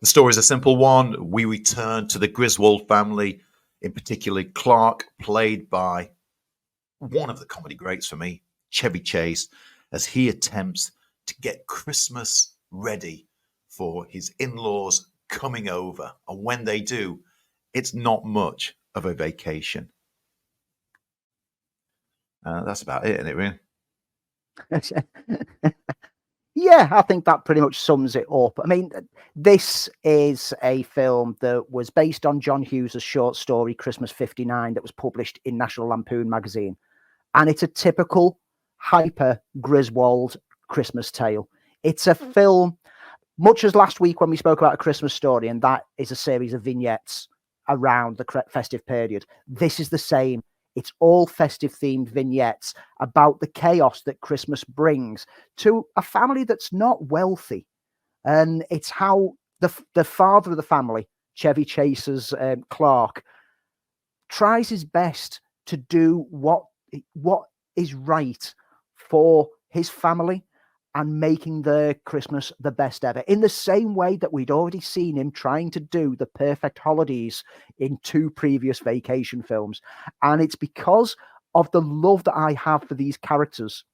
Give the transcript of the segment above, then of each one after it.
The story is a simple one. We return to the Griswold family, in particular Clark, played by one of the comedy greats for me, Chevy Chase, as he attempts to get Christmas ready for his in-laws coming over. And when they do, it's not much of a vacation. That's about it, isn't it, really? Yeah, I think that pretty much sums it up. I mean, this is a film that was based on John Hughes' short story, Christmas 59, that was published in National Lampoon magazine. And it's a typical hyper Griswold Christmas tale. It's a film, much as last week when we spoke about A Christmas Story, and that is a series of vignettes around the festive period. This is the same. It's all festive themed vignettes about the chaos that Christmas brings to a family that's not wealthy. And it's how the father of the family, Chevy Chase's Clark, tries his best to do what is right for his family and making their Christmas the best ever, in the same way that we'd already seen him trying to do the perfect holidays in 2 previous vacation films. And it's because of the love that I have for these characters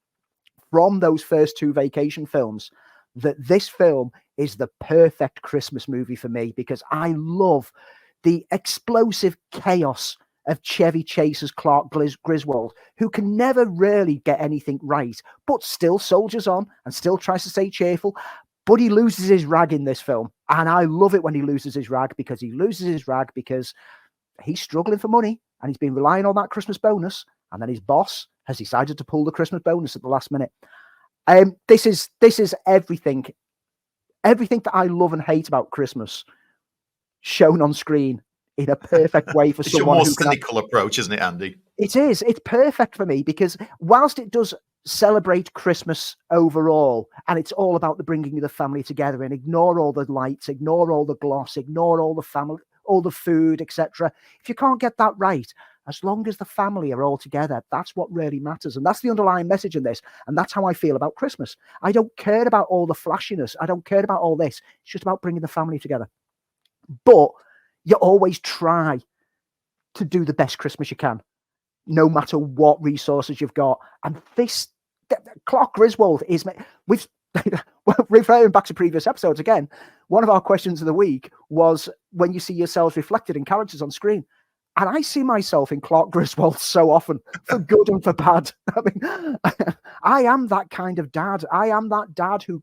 from those first 2 vacation films that this film is the perfect Christmas movie for me, because I love the explosive chaos of Chevy Chase's Clark Griswold, who can never really get anything right, but still soldiers on and still tries to stay cheerful. But he loses his rag in this film. And I love it when he loses his rag, because he's struggling for money and he's been relying on that Christmas bonus. And then his boss has decided to pull the Christmas bonus at the last minute. This is everything that I love and hate about Christmas shown on screen in a perfect way for someone who can... It's a more cynical approach, isn't it, Andy? It is. It's perfect for me, because whilst it does celebrate Christmas overall, and it's all about the bringing of the family together, and ignore all the lights, ignore all the gloss, ignore all the family, all the food, etc. If you can't get that right, as long as the family are all together, that's what really matters. And that's the underlying message in this. And that's how I feel about Christmas. I don't care about all the flashiness. I don't care about all this. It's just about bringing the family together. But you always try to do the best Christmas you can, no matter what resources you've got. And this, Clark Griswold is, referring back to previous episodes again, one of our questions of the week was when you see yourselves reflected in characters on screen. And I see myself in Clark Griswold so often, for good and for bad. I mean, I am that kind of dad. I am that dad who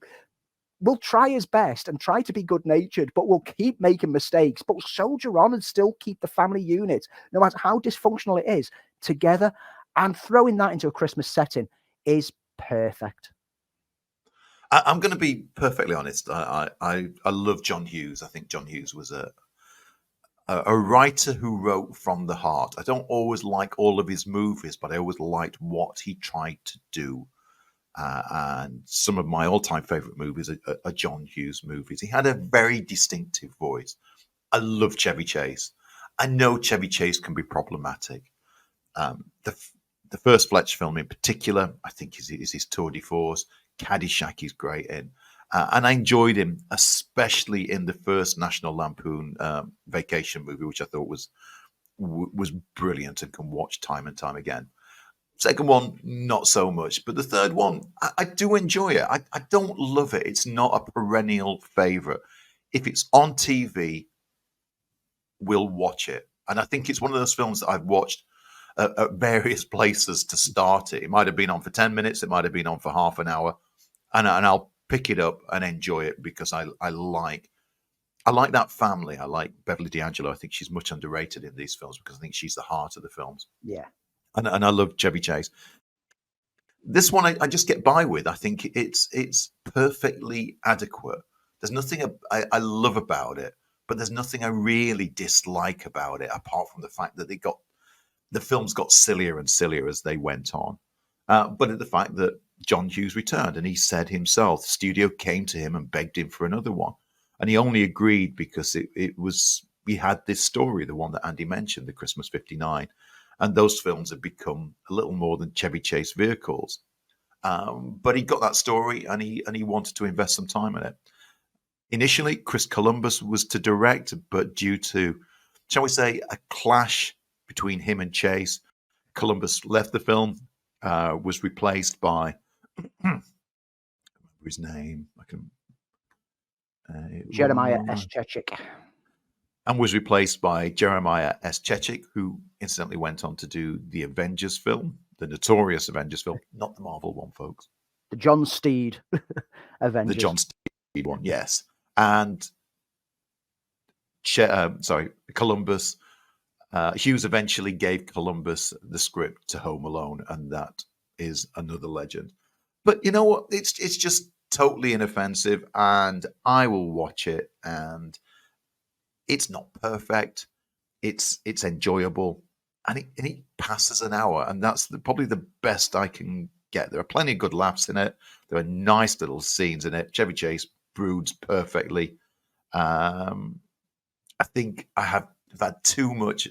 will try his best and try to be good-natured, but will keep making mistakes, but will soldier on and still keep the family unit, no matter how dysfunctional it is, together. And throwing that into a Christmas setting is perfect. I'm going to be perfectly honest. I love John Hughes. I think John Hughes was a writer who wrote from the heart. I don't always like all of his movies, but I always liked what he tried to do. And some of my all-time favorite movies are John Hughes movies. He had a very distinctive voice. I love Chevy Chase. I know Chevy Chase can be problematic. The first Fletch film in particular, I think, is his tour de force. Caddyshack is great in. And I enjoyed him, especially in the first National Lampoon Vacation movie, which I thought was brilliant and can watch time and time again. Second one, not so much. But the third one, I do enjoy it. I don't love it. It's not a perennial favorite. If it's on TV, we'll watch it. And I think it's one of those films that I've watched at various places to start it. It might have been on for 10 minutes. It might have been on for half an hour. And I'll pick it up and enjoy it because I like that family. I like Beverly D'Angelo. I think she's much underrated in these films because I think she's the heart of the films. Yeah. And I love Chevy Chase. This one I just get by with. I think it's perfectly adequate. There's nothing I love about it, but there's nothing I really dislike about it, apart from the fact that the films got sillier and sillier as they went on. But the fact that John Hughes returned, and he said himself, the studio came to him and begged him for another one. And he only agreed because we had this story, the one that Andy mentioned, the Christmas 59. And those films have become a little more than Chevy Chase vehicles. But he got that story and he wanted to invest some time in it. Initially, Chris Columbus was to direct, but due to, shall we say, a clash between him and Chase, Columbus left the film, was replaced by his name. I can. Jeremiah S. Chechik. And was replaced by Jeremiah S. Chechik, who incidentally went on to do the Avengers film, the notorious Avengers film, not the Marvel one, folks. The John Steed Avengers. The John Steed one, yes. And Columbus. Hughes eventually gave Columbus the script to Home Alone, and that is another legend. But you know what? It's just totally inoffensive, and I will watch it. And it's not perfect. It's enjoyable, and it passes an hour, and that's probably the best I can get. There are plenty of good laughs in it. There are nice little scenes in it. Chevy Chase broods perfectly. I think I've had too much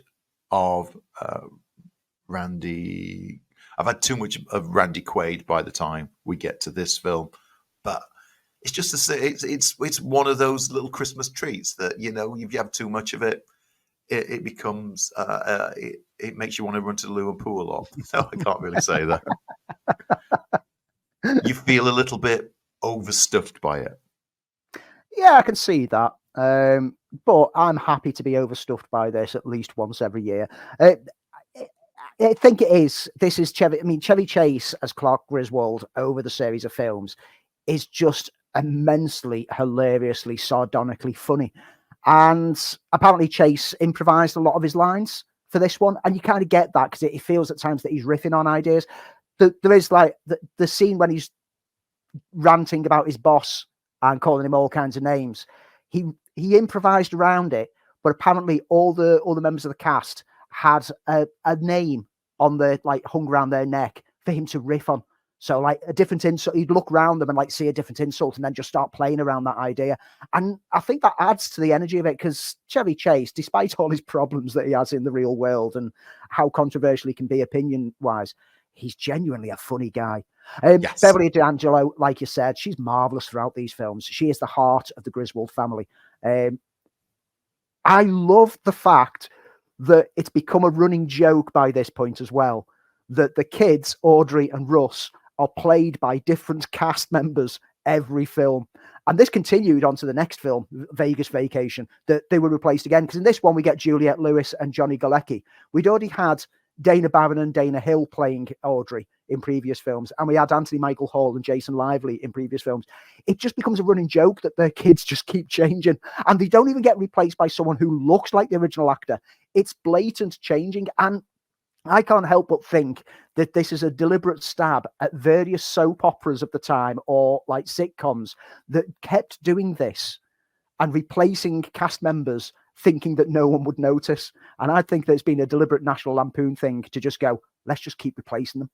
of Randy. I've had too much of Randy Quaid by the time we get to this film, but it's just to say it's one of those little Christmas treats that, if you have too much of it, it becomes it makes you want to run to the loo and poo a lot. No, I can't really say that. You feel a little bit overstuffed by it. Yeah, I can see that. But I'm happy to be overstuffed by this at least once every year. I think it is. This is Chevy. I mean, Chevy Chase as Clark Griswold over the series of films is just immensely, hilariously, sardonically funny. And apparently Chase improvised a lot of his lines for this one. And you kind of get that because it feels at times that he's riffing on ideas. There is like the scene when he's ranting about his boss and calling him all kinds of names. He improvised around it, but apparently all the members of the cast had a name on the hung around their neck for him to riff on. So like a different insult, he'd look around them and like see a different insult and then just start playing around that idea. And I think that adds to the energy of it because Chevy Chase, despite all his problems that he has in the real world and how controversial he can be opinion wise, he's genuinely a funny guy. Yes. Beverly D'Angelo, like you said, she's marvelous throughout these films. She is the heart of the Griswold family. I love the fact that it's become a running joke by this point as well, that the kids, Audrey and Russ, are played by different cast members every film. And this continued on to the next film, Vegas Vacation, that they were replaced again. Because in this one, we get Juliette Lewis and Johnny Galecki. We'd already had Dana Barron and Dana Hill playing Audrey in previous films. And we had Anthony Michael Hall and Jason Lively in previous films. It just becomes a running joke that their kids just keep changing. And they don't even get replaced by someone who looks like the original actor. It's blatant changing. And I can't help but think that this is a deliberate stab at various soap operas of the time or like sitcoms that kept doing this and replacing cast members thinking that no one would notice. And I think that it's been a deliberate National Lampoon thing to just go, let's just keep replacing them.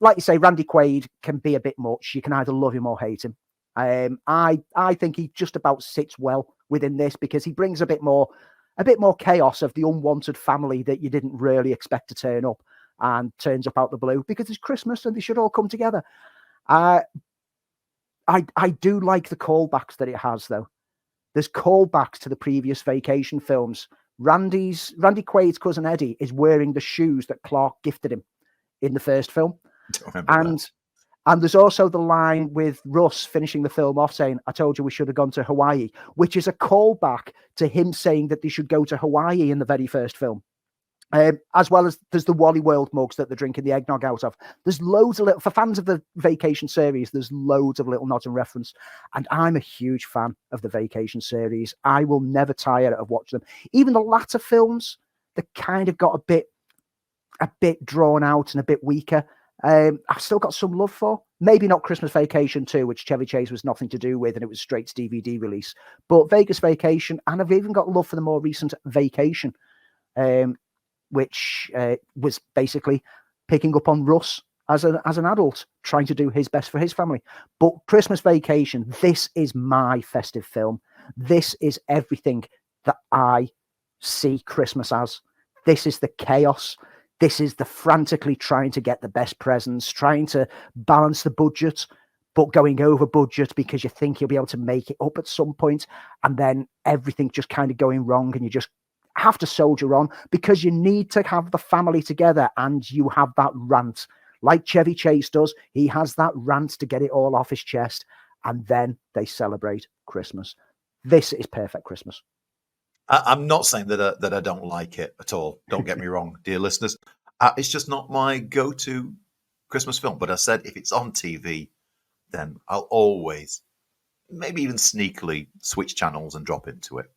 Like you say, Randy Quaid can be a bit much. You can either love him or hate him. I think he just about sits well within this because he brings a bit more chaos of the unwanted family that you didn't really expect to turn up and turns up out the blue because it's Christmas and they should all come together. I do like the callbacks that it has though. There's callbacks to the previous Vacation films. Randy Quaid's cousin Eddie is wearing the shoes that Clark gifted him in the first film. And there's also the line with Russ finishing the film off saying, I told you we should have gone to Hawaii, which is a callback to him saying that they should go to Hawaii in the very first film. As well as there's the Wally World mugs that they're drinking the eggnog out of. There's loads of little, for fans of the Vacation series, there's loads of little nods and reference. And I'm a huge fan of the Vacation series. I will never tire of watching them. Even the latter films, they kind of got a bit drawn out and a bit weaker. I've still got some love for. Maybe not Christmas Vacation 2, which Chevy Chase was nothing to do with, and it was straight to DVD release. But Vegas Vacation, and I've even got love for the more recent Vacation, which was basically picking up on Russ as an adult trying to do his best for his family. But Christmas Vacation, this is my festive film. This is everything that I see Christmas as. This is the chaos. This is the frantically trying to get the best presents, trying to balance the budget, but going over budget because you think you'll be able to make it up at some point, and then everything just kind of going wrong, and you just have to soldier on because you need to have the family together, and you have that rant like Chevy Chase does. He has that rant to get it all off his chest, and then they celebrate Christmas. This is perfect Christmas. I'm not saying that I don't like it at all. Don't get me wrong, dear listeners. It's just not my go-to Christmas film. But I said if it's on TV, then I'll always, maybe even sneakily, switch channels and drop into it.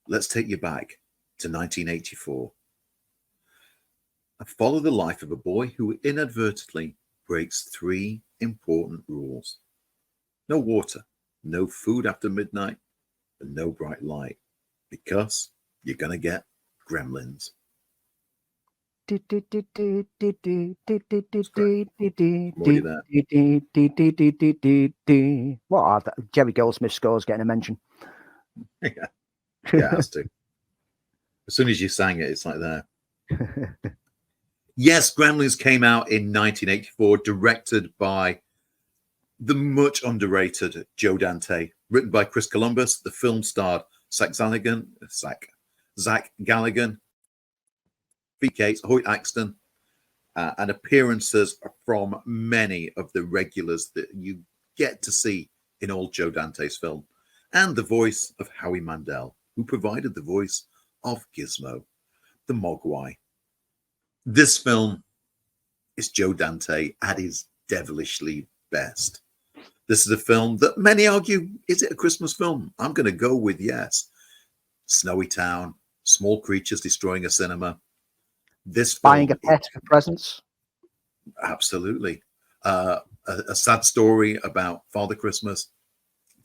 Let's take you back to 1984 and follow the life of a boy who inadvertently breaks 3 important rules. No water, no food after midnight, and no bright light, because you're going to get gremlins. What are that? Jerry Goldsmith scores getting a mention. Yeah, it has to. As soon as you sang it, it's like that. Yes, Gremlins came out in 1984, directed by the much underrated Joe Dante, written by Chris Columbus. The film starred Zach Galligan, Pete Cates, Hoyt Axton, and appearances from many of the regulars that you get to see in all Joe Dante's film, and the voice of Howie Mandel, who provided the voice of Gizmo, the Mogwai. This film is Joe Dante at his devilishly best. This is a film that many argue, is it a Christmas film? I'm going to go with yes. Snowy town, small creatures destroying a cinema. This film, buying a pet for presents. Absolutely. A sad story about Father Christmas.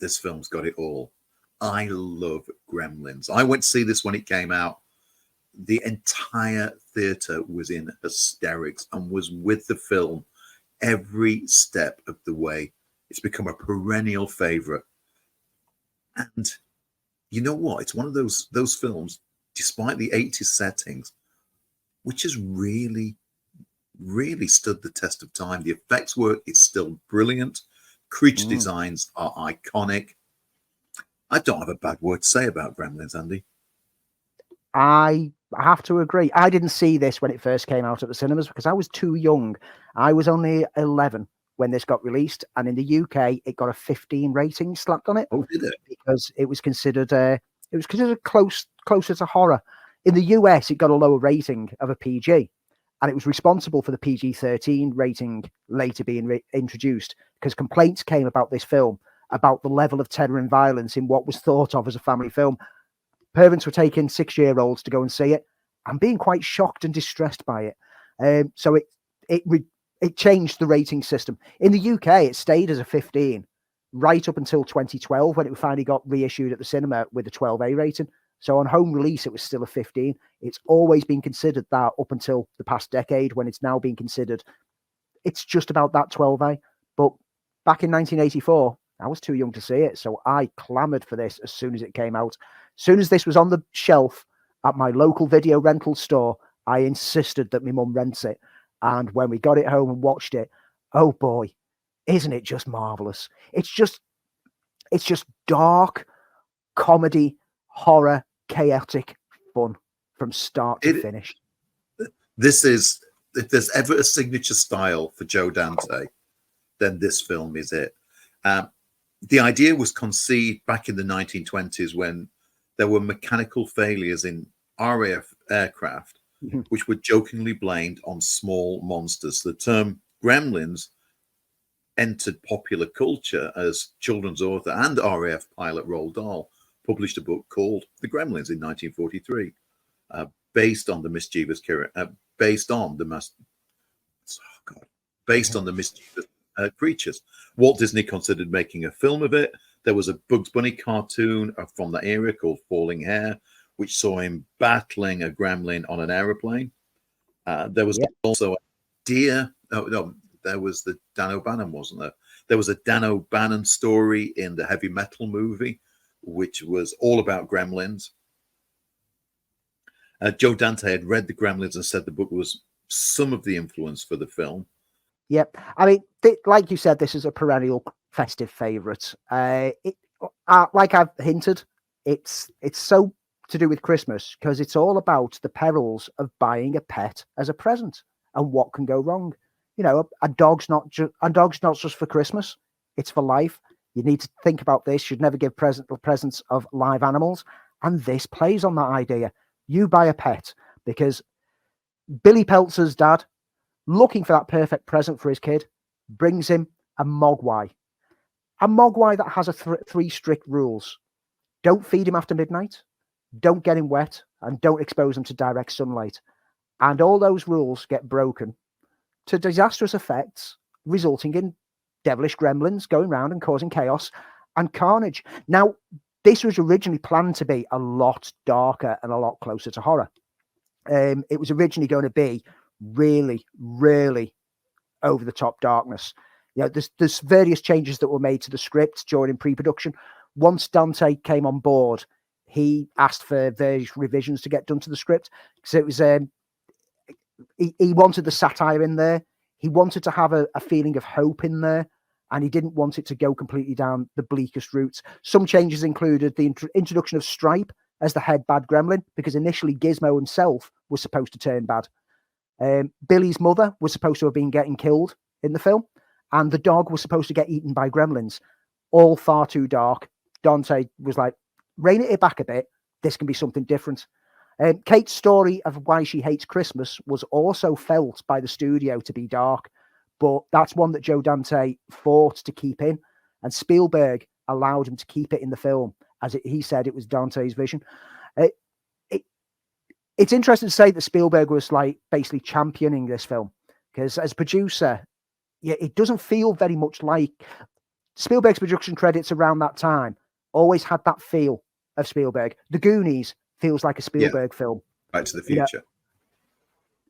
This film's got it all. I love Gremlins. I went to see this when it came out. The entire theatre was in hysterics and was with the film every step of the way. It's become a perennial favourite. And you know what? It's one of those films, despite the 80s settings, which has really, really stood the test of time. The effects work is still brilliant. Creature designs are iconic. I don't have a bad word to say about Gremlins, Andy. I have to agree. I didn't see this when it first came out at the cinemas because I was too young. I was only 11 when this got released, and in the UK, it got a 15 rating slapped on it. Oh, did it? Because it was considered closer to horror. In the US, it got a lower rating of a PG, and it was responsible for the PG-13 rating later being introduced because complaints came about this film about the level of terror and violence in what was thought of as a family film. Parents were taking 6-year-olds to go and see it and being quite shocked and distressed by it. So it changed the rating system. In the UK, it stayed as a 15 right up until 2012 when it finally got reissued at the cinema with a 12A rating. So on home release, it was still a 15. It's always been considered that up until the past decade when it's now being considered, it's just about that 12A. But back in 1984, I was too young to see it. So I clamored for this as soon as it came out. As soon as this was on the shelf at my local video rental store, I insisted that my mum rents it. And when we got it home and watched it, oh boy, isn't it just marvelous? It's just dark comedy, horror, chaotic fun from start to finish. This is, if there's ever a signature style for Joe Dante, then this film is it. The idea was conceived back in the 1920s when there were mechanical failures in RAF aircraft, which were jokingly blamed on small monsters. The term gremlins entered popular culture as children's author and RAF pilot Roald Dahl published a book called The Gremlins in 1943, based on the mischievous creatures. Walt Disney considered making a film of it. There was a Bugs Bunny cartoon from that era called Falling Hair, which saw him battling a gremlin on an aeroplane. There was also a deer. Oh, no, there was the Dan O'Bannon, wasn't there? There was a Dan O'Bannon story in the Heavy Metal movie, which was all about gremlins. Joe Dante had read the Gremlins and said the book was some of the influence for the film. Yep. I mean, like you said, this is a perennial festive favourite. Like I've hinted, it's so to do with Christmas because it's all about the perils of buying a pet as a present and what can go wrong. You know, a dog's not just for Christmas; it's for life. You need to think about this. You'd never give presents of live animals, and this plays on that idea. You buy a pet because Billy Peltzer's dad, looking for that perfect present for his kid, brings him a mogwai. A mogwai that has three strict rules. Don't feed him after midnight, don't get him wet, and don't expose him to direct sunlight. And all those rules get broken to disastrous effects, resulting in devilish gremlins going around and causing chaos and carnage. Now, this was originally planned to be a lot darker and a lot closer to horror. It was originally going to be really, really over the top darkness. You know, there's various changes that were made to the script during pre-production. Once Dante came on board, he asked for various revisions to get done to the script because it was he wanted the satire in there. He wanted to have a feeling of hope in there, and he didn't want it to go completely down the bleakest routes. Some changes included the introduction of Stripe as the head bad gremlin, because initially Gizmo himself was supposed to turn bad. Billy's mother was supposed to have been getting killed in the film, and the dog was supposed to get eaten by gremlins. All far too dark. Dante was like, rein it back a bit. This can be something different. Kate's story of why she hates Christmas was also felt by the studio to be dark, but that's one that Joe Dante fought to keep in, and Spielberg allowed him to keep it in the film, as he said it was Dante's vision. It's interesting to say that Spielberg was like basically championing this film, because as producer, it doesn't feel very much like Spielberg's production credits around that time always had that feel of Spielberg. The Goonies feels like a Spielberg film. Back to the Future.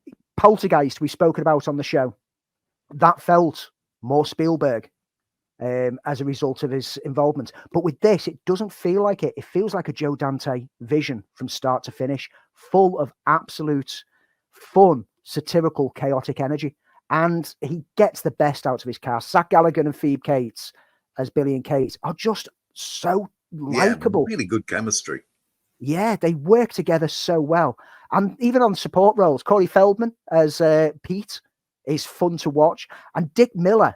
You know, Poltergeist, we've spoken about on the show, that felt more Spielberg as a result of his involvement. But with this, it doesn't feel like it. It feels like a Joe Dante vision from start to finish, full of absolute fun, satirical, chaotic energy. And he gets the best out of his cast. Zach Gallagher and Phoebe Cates as Billy and Kate are just so likable. Really good chemistry. Yeah, they work together so well. And even on support roles, Corey Feldman as Pete is fun to watch. And Dick Miller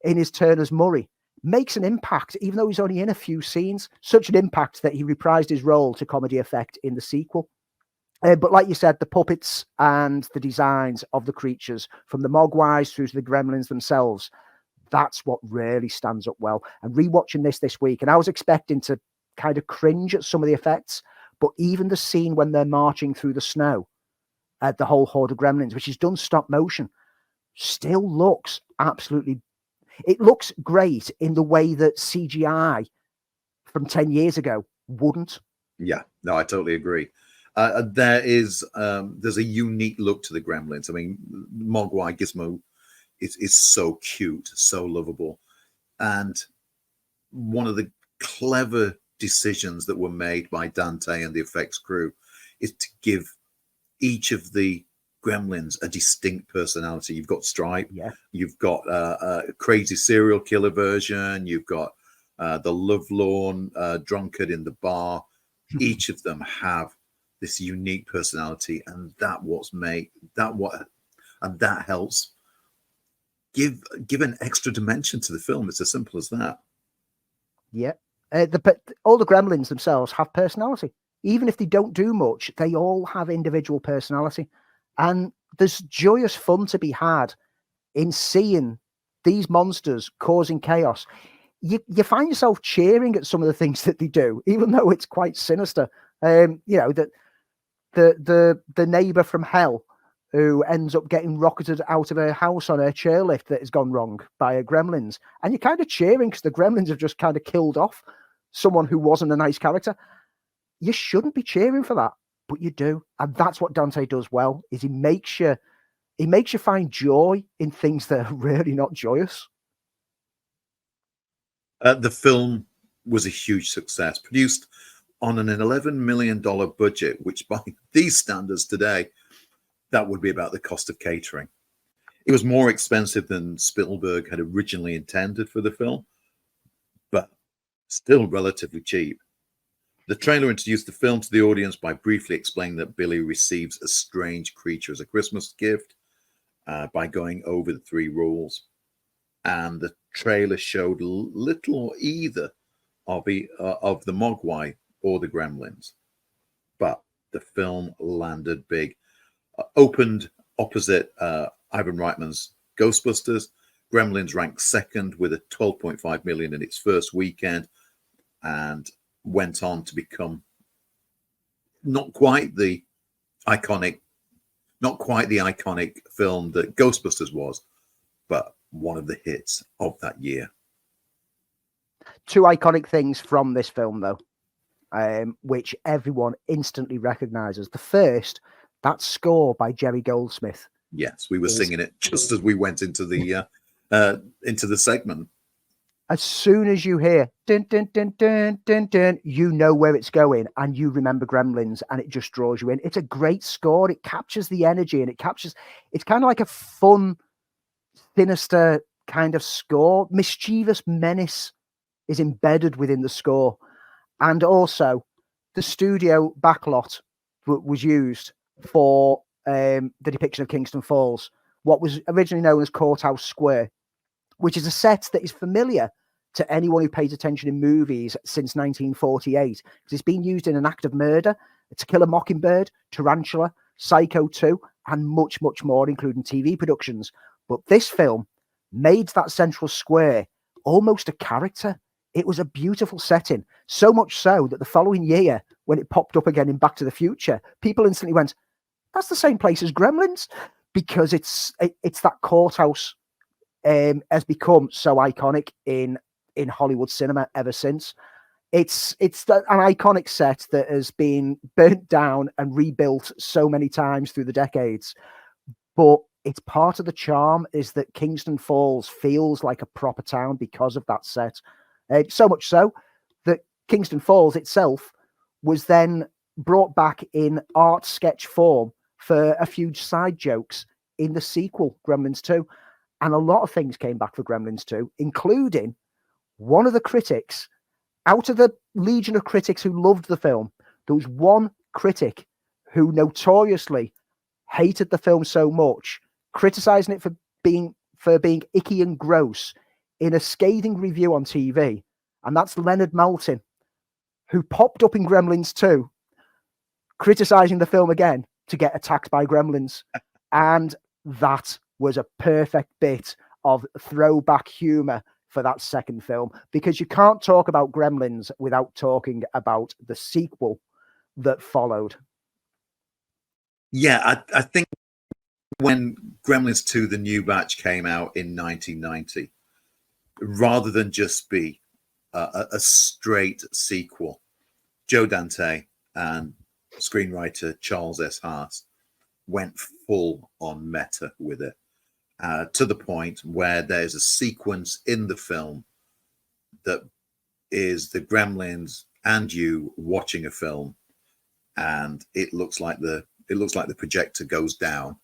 in his turn as Murray makes an impact, even though he's only in a few scenes. Such an impact that he reprised his role to comedy effect in the sequel. But like you said, the puppets and the designs of the creatures, from the Mogwais through to the Gremlins themselves, that's what really stands up well. And rewatching this week, and I was expecting to kind of cringe at some of the effects, but even the scene when they're marching through the snow, the whole horde of gremlins, which is done stop motion, still looks absolutely, it looks great in the way that CGI from 10 years ago wouldn't. Yeah, no, I totally agree. There's a unique look to the Gremlins. I mean, Mogwai Gizmo is so cute, so lovable. And one of the clever decisions that were made by Dante and the effects crew is to give each of the gremlins a distinct personality. You've got Stripe, you've got a crazy serial killer version, you've got the lovelorn drunkard in the bar. Each of them have this unique personality, and that helps give an extra dimension to the film. It's as simple as that. Yeah. All the gremlins themselves have personality. Even if they don't do much, they all have individual personality. And there's joyous fun to be had in seeing these monsters causing chaos. You find yourself cheering at some of the things that they do, even though it's quite sinister. You know, that the neighbor from hell who ends up getting rocketed out of her house on her chairlift that has gone wrong by her Gremlins. And you're kind of cheering because the Gremlins have just kind of killed off someone who wasn't a nice character. You shouldn't be cheering for that, but you do. And that's what Dante does well, is he makes you find joy in things that are really not joyous. The film was a huge success, produced on an $11 million budget, which by these standards today, that would be about the cost of catering. It was more expensive than Spielberg had originally intended for the film, but still relatively cheap. The trailer introduced the film to the audience by briefly explaining that Billy receives a strange creature as a Christmas gift by going over the 3 rules. And the trailer showed little or either of the Mogwai or the Gremlins. But the film landed big. Opened opposite Ivan Reitman's Ghostbusters. Gremlins ranked second with a 12.5 million in its first weekend, and went on to become not quite the iconic film that Ghostbusters was, but one of the hits of that year. 2 iconic things from this film, though, which everyone instantly recognizes. The first, that score by Jerry Goldsmith. Yes, we were singing it just as we went into the segment. As soon as you hear dun, dun, dun, dun, dun, dun, you know where it's going, and you remember Gremlins, and it just draws you in. It's a great score. It captures the energy, and it's kind of like a fun, sinister kind of score. Mischievous menace is embedded within the score. And also, the studio backlot was used for the depiction of Kingston Falls, what was originally known as Courthouse Square, which is a set that is familiar to anyone who pays attention in movies since 1948, because it's been used in An Act of Murder, To Kill a Mockingbird, Tarantula, Psycho 2, and much, much more, including TV productions. But this film made that central square almost a character. It was a beautiful setting, so much so that the following year, when it popped up again in Back to the Future, people instantly went, that's the same place as Gremlins, because it's that courthouse has become so iconic in Hollywood cinema ever since. It's an iconic set that has been burnt down and rebuilt so many times through the decades. But it's part of the charm is that Kingston Falls feels like a proper town because of that set. So much so that Kingston Falls itself was then brought back in art sketch form for a few side jokes in the sequel, Gremlins 2. And a lot of things came back for Gremlins 2, including one of the critics, out of the legion of critics who loved the film, there was one critic who notoriously hated the film so much, criticizing it for being icky and gross in a scathing review on TV. And that's Leonard Maltin, who popped up in Gremlins 2, criticizing the film again to get attacked by Gremlins. And that was a perfect bit of throwback humor for that second film, because you can't talk about Gremlins without talking about the sequel that followed. Yeah, I think when Gremlins 2, The New Batch, came out in 1990, rather than just be a straight sequel, Joe Dante and screenwriter Charles S. Haas went full on meta with it, to the point where there's a sequence in the film that is the Gremlins and you watching a film, and it looks like the projector goes down.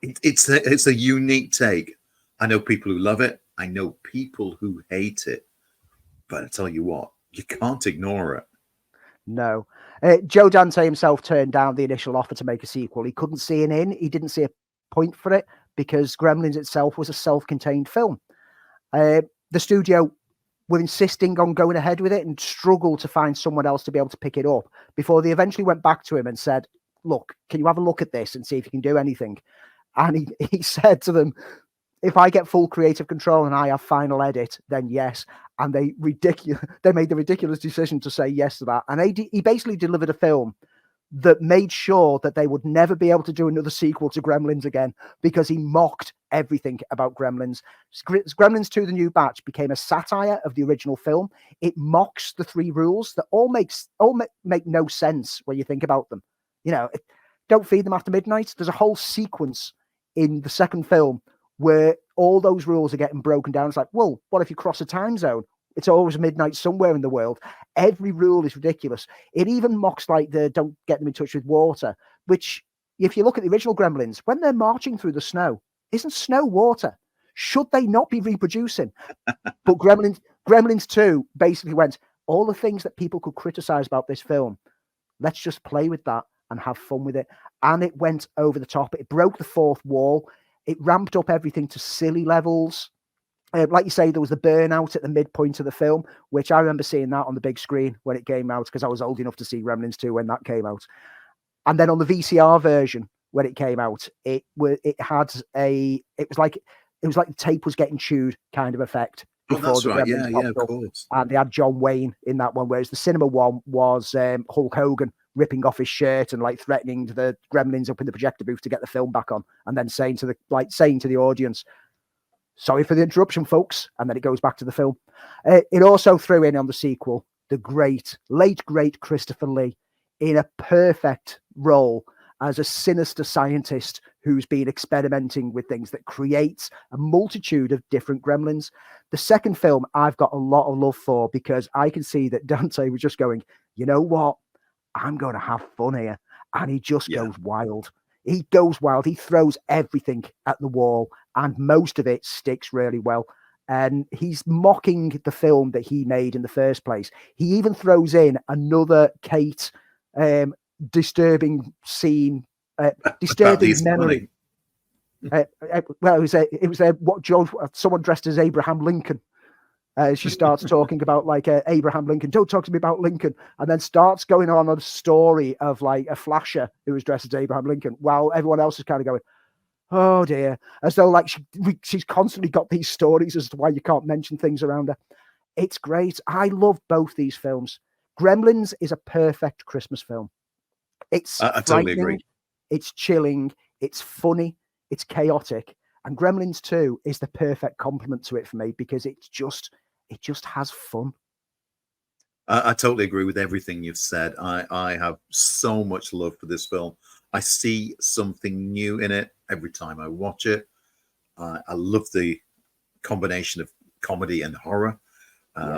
It's a unique take. I know people who love it. I know people who hate it. But I tell you what, you can't ignore it. No. Joe Dante himself turned down the initial offer to make a sequel. He couldn't see an in. He didn't see a point for it because Gremlins itself was a self-contained film. The studio were insisting on going ahead with it and struggled to find someone else to be able to pick it up before they eventually went back to him and said, look, can you have a look at this and see if you can do anything? And he said to them, if I get full creative control and I have final edit, then yes. And they made the ridiculous decision to say yes to that. And he basically delivered a film that made sure that they would never be able to do another sequel to Gremlins again because he mocked everything about Gremlins. Gremlins 2, The New Batch, became a satire of the original film. It mocks the three rules that all make no sense when you think about them. You know, don't feed them after midnight. There's a whole sequence in the second film where all those rules are getting broken down. It's like, well, what if you cross a time zone? It's always midnight somewhere in the world. Every rule is ridiculous. It even mocks like the don't get them in touch with water, which if you look at the original Gremlins, when they're marching through the snow, isn't snow water? Should they not be reproducing? But Gremlins 2 basically went, all the things that people could criticize about this film, let's just play with that and have fun with it. And it went over the top. It broke the fourth wall. It ramped up everything to silly levels. Like you say, there was the burnout at the midpoint of the film, which I remember seeing that on the big screen when it came out because I was old enough to see Gremlins 2 when that came out. And then on the VCR version when it came out, it was like the tape was getting chewed kind of effect. Oh, that's right. Yeah, of course. And they had John Wayne in that one, whereas the cinema one was Hulk Hogan ripping off his shirt and like threatening the Gremlins up in the projector booth to get the film back on, and then saying to the audience, "Sorry for the interruption, folks," and then it goes back to the film. It also threw in on the sequel the late great Christopher Lee in a perfect role as a sinister scientist who's been experimenting with things that creates a multitude of different gremlins. The second film I've got a lot of love for because I can see that Dante was just going, you know what? I'm going to have fun here. And he just goes wild. He goes wild. He throws everything at the wall, and most of it sticks really well. And he's mocking the film that he made in the first place. He even throws in another Kate disturbing scene, disturbing memory. Well, it was what someone dressed as Abraham Lincoln. She starts talking about like Abraham Lincoln. Don't talk to me about Lincoln, and then starts going on a story of like a flasher who was dressed as Abraham Lincoln, while everyone else is kind of going, "Oh dear," as though like she's constantly got these stories as to why you can't mention things around her. It's great. I love both these films. Gremlins is a perfect Christmas film. It's I totally agree. It's chilling. It's funny. It's chaotic. And Gremlins 2 is the perfect complement to it for me because it just has fun. I totally agree with everything you've said. I have so much love for this film. I see something new in it every time I watch it. I love the combination of comedy and horror.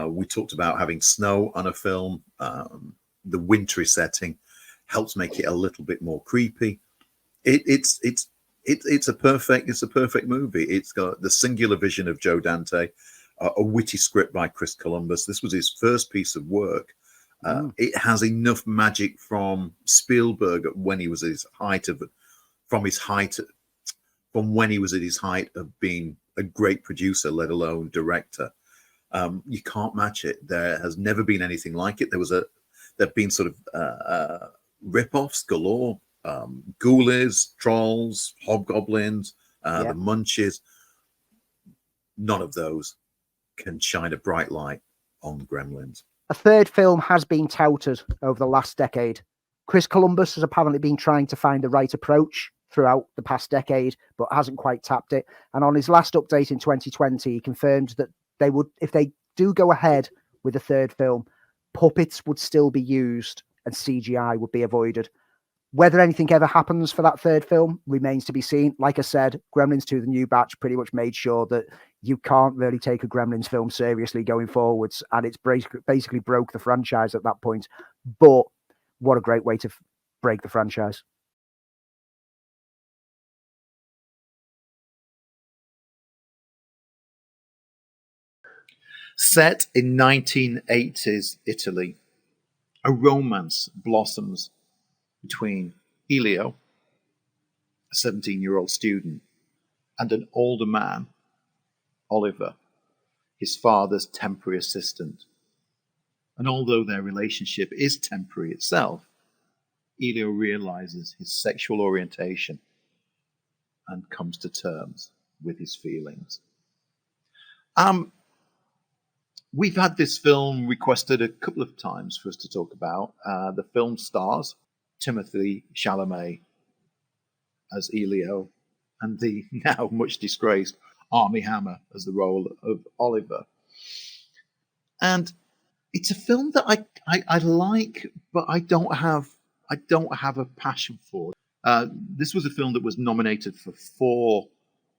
We talked about having snow on a film. The wintry setting helps make it a little bit more creepy. It's a perfect movie. It's got the singular vision of Joe Dante, a witty script by Chris Columbus. This was his first piece of work. It has enough magic from Spielberg when he was at his height from when he was at his height of being a great producer, let alone director. You can't match it. There has never been anything like it. There've been sort of rip-offs galore. Ghoulies, trolls, hobgoblins, the munches. None of those can shine a bright light on Gremlins. A third film has been touted over the last decade. Chris Columbus has apparently been trying to find the right approach throughout the past decade, but hasn't quite tapped it. And on his last update in 2020, he confirmed that they would, if they do go ahead with the third film, puppets would still be used and CGI would be avoided. Whether anything ever happens for that third film remains to be seen. Like I said, Gremlins 2, The New Batch pretty much made sure that you can't really take a Gremlins film seriously going forwards. And it's basically broke the franchise at that point. But what a great way to break the franchise. Set in 1980s Italy, a romance blossoms between Elio, a 17-year-old student, and an older man, Oliver, his father's temporary assistant. And although their relationship is temporary itself, Elio realizes his sexual orientation and comes to terms with his feelings. We've had this film requested a couple of times for us to talk about. The film stars Timothée Chalamet as Elio, and the now much disgraced Armie Hammer as the role of Oliver. And it's a film that I like, but I don't have a passion for. This was a film that was nominated for 4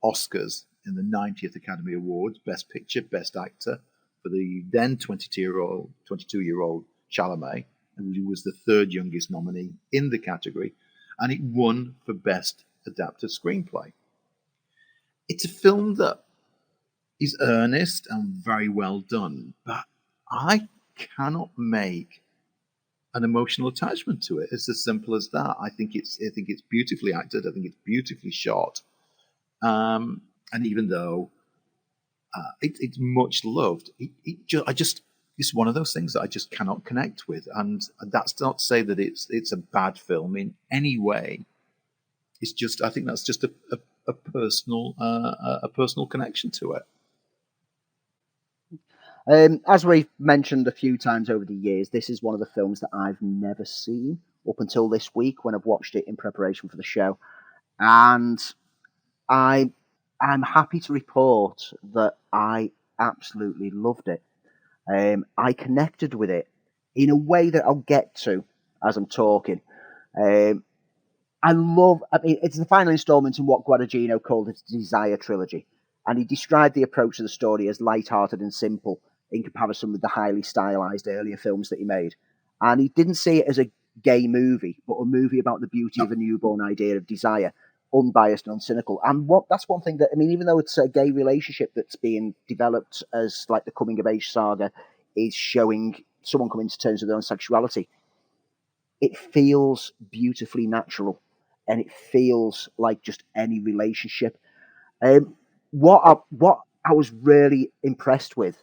Oscars in the 90th Academy Awards: Best Picture, Best Actor for the then 22-year-old Chalamet, and he was the 3rd youngest nominee in the category, and it won for Best Adapted Screenplay. It's a film that is earnest and very well done, but I cannot make an emotional attachment to it. It's as simple as that. I think it's beautifully acted. I think it's beautifully shot. And even though it's much loved, it's one of those things that I just cannot connect with. And that's not to say that it's a bad film in any way. It's just, I think that's just a personal connection to it. As we've mentioned a few times over the years, this is one of the films that I've never seen up until this week when I've watched it in preparation for the show. And I'm happy to report that I absolutely loved it. I connected with it in a way that I'll get to as I'm talking. I mean, it's the final installment in what Guadagnino called his Desire trilogy. And he described the approach to the story as light-hearted and simple in comparison with the highly stylized earlier films that he made. And he didn't see it as a gay movie, but a movie about the beauty of a newborn idea of desire, unbiased and uncynical. And that's one thing that, I mean, even though it's a gay relationship that's being developed as like the coming-of-age saga is showing someone coming to terms with their own sexuality, it feels beautifully natural, and it feels like just any relationship. What I was really impressed with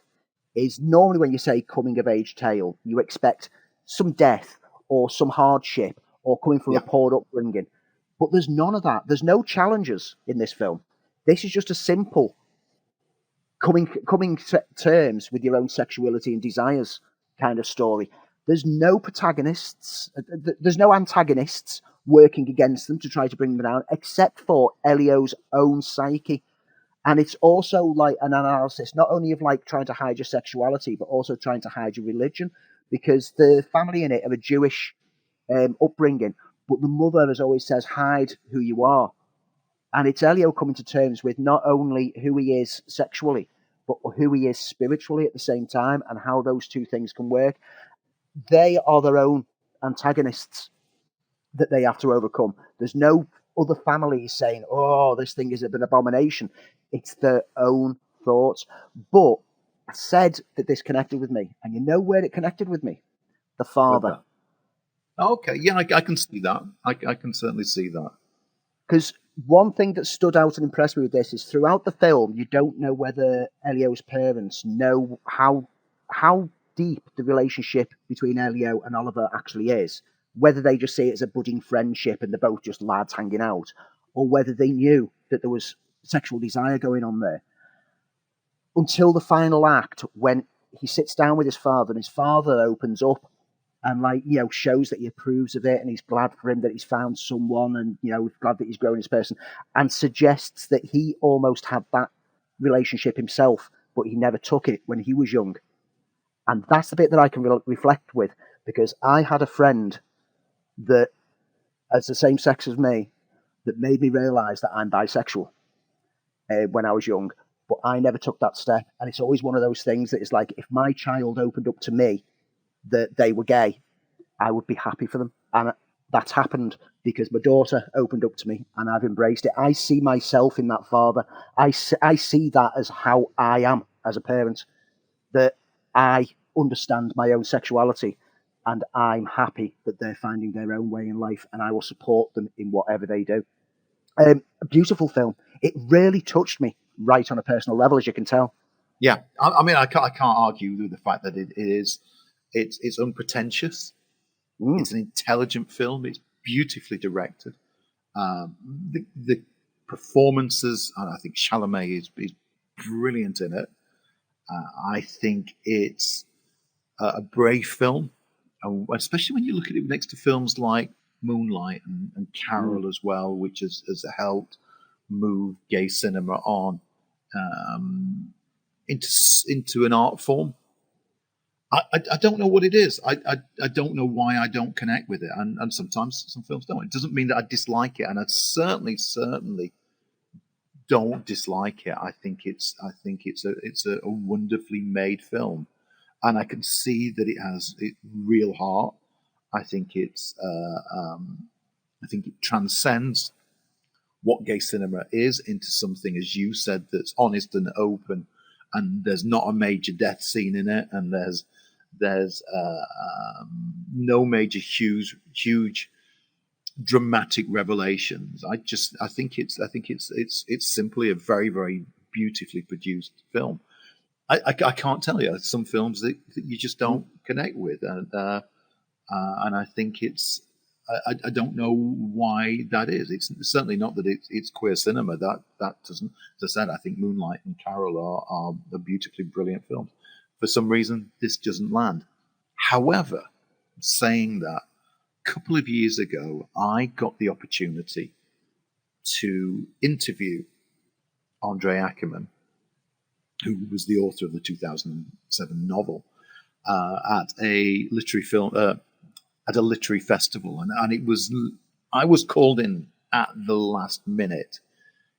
is normally when you say coming of age tale, you expect some death or some hardship or coming from a poor upbringing. But there's none of that. There's no challenges in this film. This is just a simple coming to terms with your own sexuality and desires kind of story. There's no protagonists. There's no antagonists working against them to try to bring them down, except for Elio's own psyche. And it's also like an analysis, not only of like trying to hide your sexuality, but also trying to hide your religion, because the family in it are a Jewish upbringing, but the mother, as always says, hide who you are. And it's Elio coming to terms with not only who he is sexually, but who he is spiritually at the same time, and how those two things can work. They are their own antagonists that they have to overcome. There's no other families saying, oh, this thing is an abomination. It's their own thoughts. But I said that this connected with me, and you know where it connected with me? The father. Okay, yeah, I can see that. I can certainly see that. Because one thing that stood out and impressed me with this is throughout the film, you don't know whether Elio's parents know how deep the relationship between Elio and Oliver actually is. Whether they just see it as a budding friendship and they're both just lads hanging out, or whether they knew that there was sexual desire going on there. Until the final act, when he sits down with his father and his father opens up and, like, you know, shows that he approves of it and he's glad for him that he's found someone and, you know, glad that he's grown as a person, and suggests that he almost had that relationship himself, but he never took it when he was young. And that's the bit that I can reflect with, because I had a friend that, as the same sex as me, that made me realise that I'm bisexual when I was young, but I never took that step. And it's always one of those things that is like, if my child opened up to me that they were gay, I would be happy for them. And that's happened because my daughter opened up to me and I've embraced it. I see myself in that father. I see that as how I am as a parent, that I understand my own sexuality and I'm happy that they're finding their own way in life, and I will support them in whatever they do. A beautiful film. It really touched me right on a personal level, as you can tell. Yeah, I mean, I can't argue with the fact that it's unpretentious. It's an intelligent film. It's beautifully directed. The performances, I think Chalamet is brilliant in it. I think it's a brave film, especially when you look at it next to films like Moonlight and Carol as well, which has helped move gay cinema on into an art form. I don't know what it is. I don't know why I don't connect with it, and sometimes some films don't. It doesn't mean that I dislike it, and I certainly don't dislike it. I think it's a wonderfully made film, and I can see that it has real heart. I think it transcends what gay cinema is into something, as you said, that's honest and open, and there's not a major death scene in it, and there's no major huge dramatic revelations. I think it's simply a very, very beautifully produced film. I can't tell you some films that you just don't connect with, and I think I don't know why that is. It's certainly not that it's queer cinema. That doesn't. As I said, I think Moonlight and Carol are beautifully brilliant films. For some reason, this doesn't land. However, saying that, a couple of years ago, I got the opportunity to interview Andre Ackerman, who was the author of the 2007 novel, at a literary film at a literary festival, and it was I was called in at the last minute.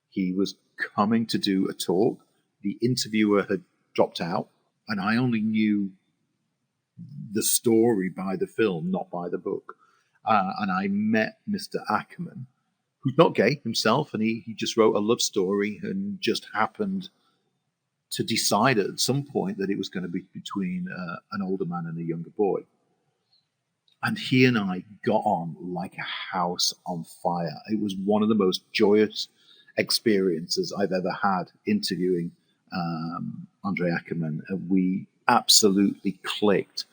He was coming to do a talk. The interviewer had dropped out, and I only knew the story by the film, not by the book. And I met Mr. Ackerman, who's not gay himself, and he just wrote a love story and just happened to decide at some point that it was going to be between an older man and a younger boy. And he and I got on like a house on fire. It was one of the most joyous experiences I've ever had interviewing Andre Ackerman. We absolutely clicked,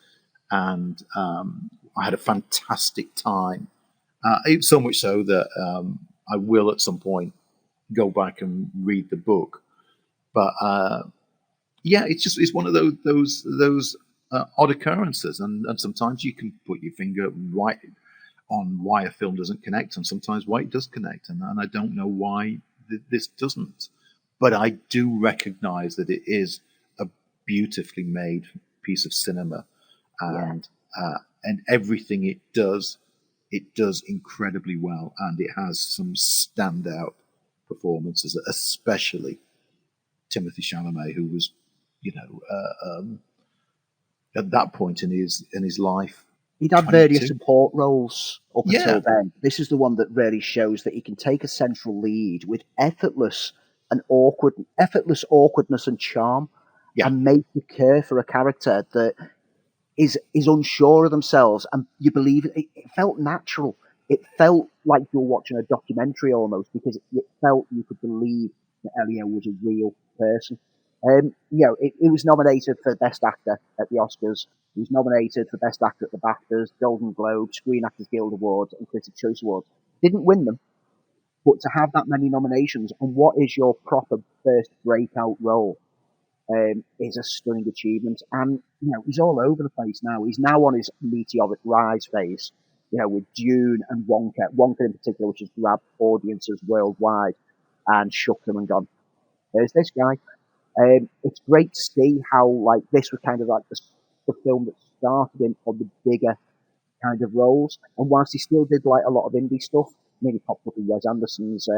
and I had a fantastic time. So much so that I will at some point go back and read the book. But yeah, it's one of those odd occurrences, and sometimes you can put your finger right on why a film doesn't connect, and sometimes why it does connect, and I don't know why this doesn't. But I do recognize that it is a beautifully made piece of cinema, and everything it does incredibly well, and it has some standout performances, especially Timothée Chalamet, who was, at that point in his life, he'd had 22. various support roles up until then. This is the one that really shows that he can take a central lead with effortless awkwardness and charm, and make you care for a character that is unsure of themselves, and you believe it. It felt natural. It felt like you were watching a documentary almost, because it felt you could believe that Elio was a real person. It was nominated for Best Actor at the Oscars. He was nominated for Best Actor at the BAFTAs, Golden Globe, Screen Actors Guild Awards, and Critics' Choice Awards. Didn't win them, but to have that many nominations, and what is your proper first breakout role, is a stunning achievement. And he's all over the place now. He's now on his meteoric rise phase, with Dune and Wonka in particular, which has grabbed audiences worldwide and shook them and gone, there's this guy. It's great to see how this was kind of like the film that started him on the bigger kind of roles. And whilst he still did a lot of indie stuff, maybe popped up in Wes Anderson's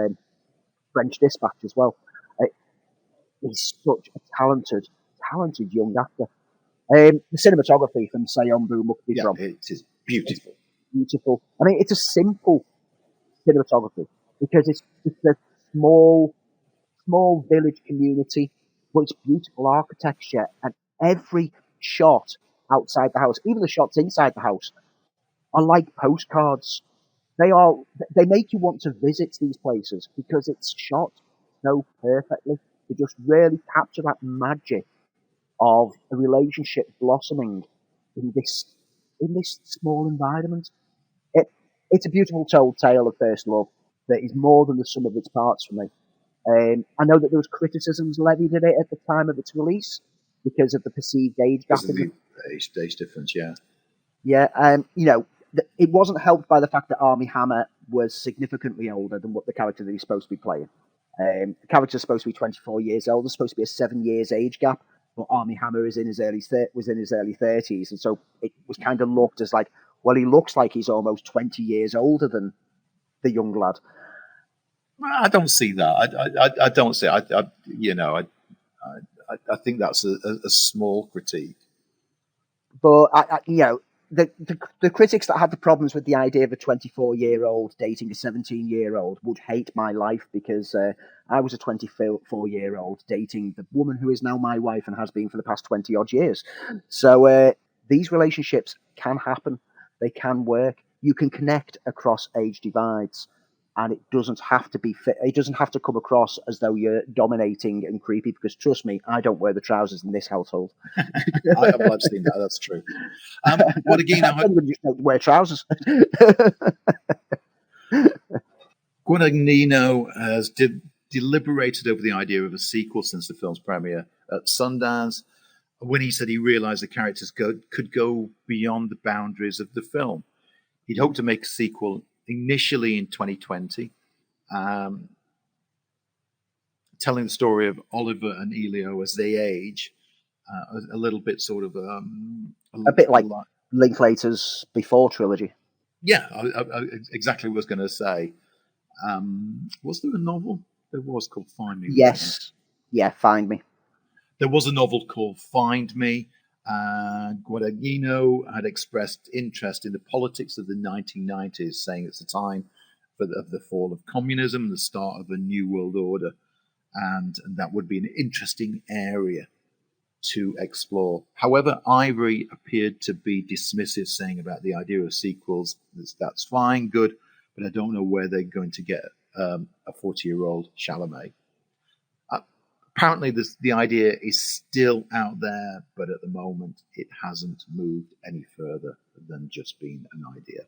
French Dispatch as well. He's such a talented young actor. The cinematography from Sayombu Mukbidrom. It is beautiful. Beautiful. I mean, it's a simple cinematography because it's a small village community, but it's beautiful architecture, and every shot outside the house, even the shots inside the house, are like postcards. They make you want to visit these places because it's shot so perfectly to just really capture that magic of a relationship blossoming in this small environment. It's a beautiful told tale of first love that is more than the sum of its parts for me. I know that there was criticisms levied at it at the time of its release because of the perceived age gap. Because of the age difference, yeah. Yeah, it wasn't helped by the fact that Armie Hammer was significantly older than what the character that he's supposed to be playing. The character's supposed to be 24 years old. There's supposed to be a 7 years age gap, but Armie Hammer was in his early 30s, and so it was kind of looked as like, well, he looks like he's almost 20 years older than the young lad. I don't see that. I don't see. I think that's a small critique. But the critics that had the problems with the idea of a 24-year-old dating a 17-year-old would hate my life, because I was a 24-year-old dating the woman who is now my wife and has been for the past 20 odd years. So these relationships can happen. They can work. You can connect across age divides. And it doesn't have to be fit. It doesn't have to come across as though you're dominating and creepy, because trust me, I don't wear the trousers in this household. I've seen that. That's true. What again? I just don't wear trousers. Guadagnino has deliberated over the idea of a sequel since the film's premiere at Sundance, when he said he realized the characters could go beyond the boundaries of the film. He'd hoped to make a sequel initially in 2020, telling the story of Oliver and Elio as they age, a little bit sort of a bit like Linklater's Before trilogy. Yeah, exactly what I was going to say. Was there a novel? There was, called Find Me. Yes. Yeah, Find Me. There was a novel called Find Me. Guadagnino had expressed interest in the politics of the 1990s, saying it's a time of the fall of communism and the start of a new world order, and that would be an interesting area to explore. However, Ivory appeared to be dismissive, saying about the idea of sequels, that's fine, good, but I don't know where they're going to get a 40-year-old Chalamet. Apparently, the idea is still out there, but at the moment, it hasn't moved any further than just being an idea.